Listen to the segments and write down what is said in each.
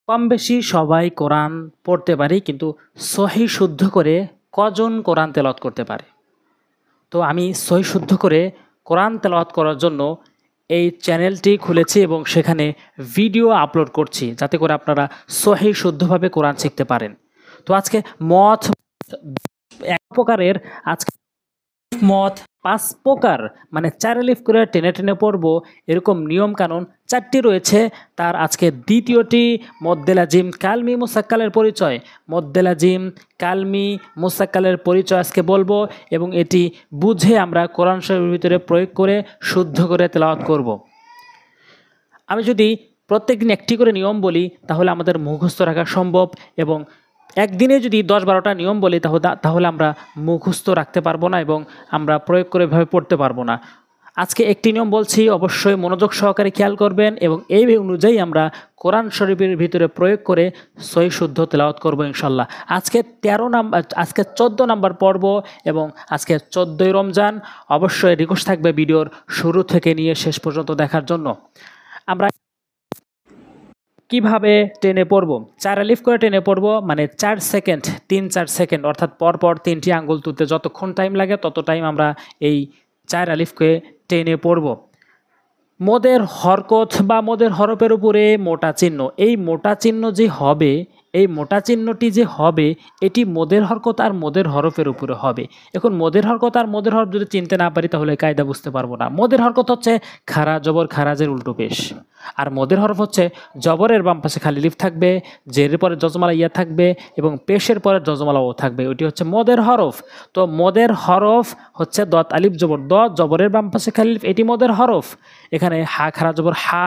কম বেশি সবাই কোরআন পড়তে পারি, কিন্তু সহি শুদ্ধ করে কজন কোরআন তেলাওয়াত করতে পারে? তো আমি সহি শুদ্ধ করে কোরআন তেলাওয়াত করার জন্য এই চ্যানেলটি খুলেছি এবং সেখানে ভিডিও আপলোড করছি, যাতে করে আপনারা সহি শুদ্ধভাবে কোরআন শিখতে পারেন। তো আজকে মত এক প্রকারের, আজকে মত 5 প্রকার, মানে 4 আলিফ করে টেনে টেনে পড়ব, এরকম নিয়ম কানুন 4টি রয়েছে। তার আজকে দ্বিতীয়টি মদ্দে লাজিম কালমি মুসাক্কালের পরিচয়। মদ্দে লাজিম কালমি মুসাক্কালের পরিচয় আজকে বলবো, এবং এটি বুঝে আমরা কোরআন শরীফের ভিতরে প্রয়োগ করে শুদ্ধ করে তেলাওয়াত করব। আমি যদি প্রত্যেকদিন একটি করে নিয়ম বলি তাহলে আমাদের মুখস্থ রাখা সম্ভব, এবং একদিনে যদি 10-12টা নিয়ম বলি তাহলে আমরা মুখস্থ রাখতে পারবো না এবং আমরা প্রয়োগ করে এভাবে পড়তে পারবো না। আজকে একটি নিয়ম বলছি, অবশ্যই মনোযোগ সহকারে খেয়াল করবেন, এবং এই অনুযায়ী আমরা কোরআন শরীফের ভিতরে প্রয়োগ করে সহি শুদ্ধ তেলাওয়াত করবো ইনশাল্লাহ। আজকে 14 নাম্বার পর্ব, এবং আজকে 14ই রমজান। অবশ্যই রিকোয়েস্ট থাকবে ভিডিওর শুরু থেকে নিয়ে শেষ পর্যন্ত দেখার জন্য। আমরা কিভাবে টেনে পড়ব? 4 আলিফ করে টেনে পড়ব, মানে 4 সেকেন্ড, 3-4 সেকেন্ড, অর্থাৎ পরপর 3টি আঙ্গুল তুলতে যতক্ষণ টাইম লাগে তত টাইম আমরা এই 4 আলিফকে টেনে পড়ব। মদের হরকত বা মদের হরফের উপরে মোটা চিহ্ন, এই মোটা চিহ্ন যে হবে, এই মোটা চিহ্নটি যে হবে এটি মদের হরকত আর মদের হরফের উপরে হবে। এখন মদের হরকত আর মদের হরফ যদি চিনতে না পারি তাহলে কায়দা বুঝতে পারবো না। মদের হরকত হচ্ছে খারা জবর খারাজের উল্টো পেশ, আর মদের হরফ হচ্ছে জবরের বাম পাশে খালি লিফ থাকবে, জেরের পরে যজমালা ইয়া থাকবে, এবং পেশের পরে যজমালা ও থাকবে, ওইটি হচ্ছে মদের হরফ। তো মদের হরফ হচ্ছে দত আলিফ জবর দ, জবরের বাম পাশে খালি লিফ, এটি মদের হরফ। এখানে হা খারা জবর হা,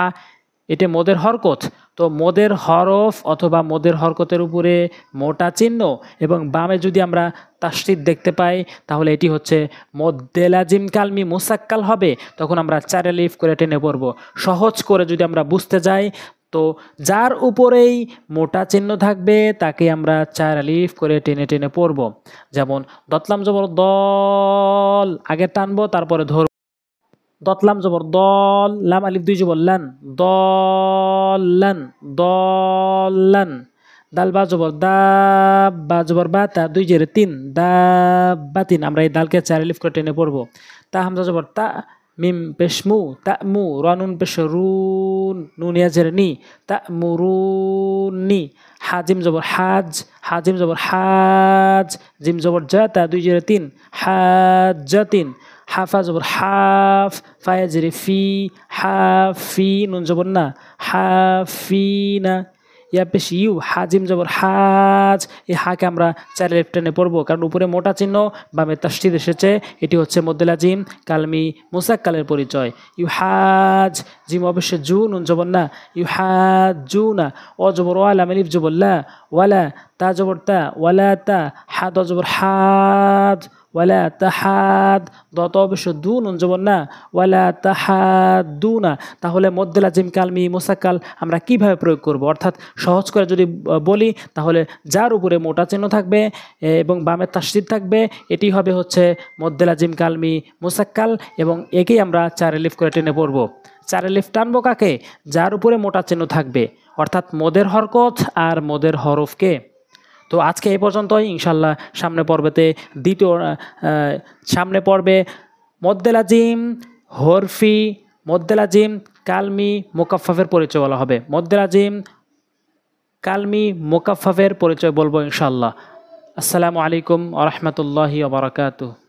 এটি মদের হরকত। তো মদের হরফ অথবা মদের হরকতের উপরে মোটা চিহ্ন এবং বামে যদি আমরা তাসদীদ দেখতে পাই তাহলে এটি হচ্ছে মদ্দে লাজিম কালমি মুসাক্কাল হবে। তখন আমরা 4 আলিফ করে টেনে পড়ব। সহজ করে যদি আমরা বুঝতে যাই, তো যার উপরেই মোটা চিহ্ন থাকবে তাকে আমরা 4 আলিফ করে টেনে টেনে পড়ব। যেমন দতলাম জবর দল, আগে টানবো তারপরে ধরব। দতলাম জবর দল, লাম আলিফ 2 জবর লান, দলান দলান। দাল বা জবর দাব, বা জবর বা, তা 2 জেরে 3, দাবাতিন। আমরা এই দালকে 4 আলিফ করে টেনে পড়ব। তা হামজা জবর তা, মিম পেশ মু, তা মু, রানুন পেশ রুন, নুন ইয়া জেরে নি, তা মুরুনি। হাজিম জবর হাজ, হাজিম জবর হাজ, জিম জবর জা, তা 2 জেরে 3, হাজাতিন। হাফা জবর হাফ, ফায়া জেরে ফি, হাফি, নুন জবর না, হাফিনা। ইয়া পেশ ইউ, হাজিম জবর হাজ, এই হাকে আমরা 4 আলিফ টেনে পড়বো, কারণ উপরে মোটা চিহ্ন বামে তাসদীদ এসেছে। এটি হচ্ছে মদ্দে লাজিম কালমি মুসাক্কালের পরিচয়। ইউ হাজ, জিম অবশ্যই জু, নুন জবর না, ইউ হাজ জু না। অ জবর ওয়ালা, আলিফ জবর লা, ওয়ালা, তা জবর তা, ওয়ালা তা, হাদ জবর হাদ, ওয়ালা তাহাদ, দত অবশ্য দু, নুন জবর না, ওয়ালা তাহাদুনা। তাহলে মদ্দে লাজিম কালমি মুসাক্কাল আমরা কিভাবে প্রয়োগ করব? অর্থাৎ সহজ করে যদি বলি তাহলে যার উপরে মোটা চিহ্ন থাকবে এবং বামে তাসদীদ থাকবে এটি হবে হচ্ছে মদ্দে লাজিম কালমি মুসাক্কাল, এবং একেই আমরা 4 আলিফ করে টেনে পড়ব। 4 আলিফ টানবো কাকে? যার উপরে মোটা চিহ্ন থাকবে, অর্থাৎ মদের হরকত আর মদের হরফকে। তো আজকে এই পর্যন্তই, ইনশাল্লাহ সামনে পর্বে মদ্দে লাজিম হরফি, মদ্দে লাজিম কালমি মুকাফফাফের পরিচয় বলা হবে। মদ্দে লাজিম কালমি মুকাফফাফের পরিচয় বলবো ইনশাল্লাহ। আসসালামু আলাইকুম ওয়া রাহমাতুল্লাহি ওয়া বারাকাতুহু।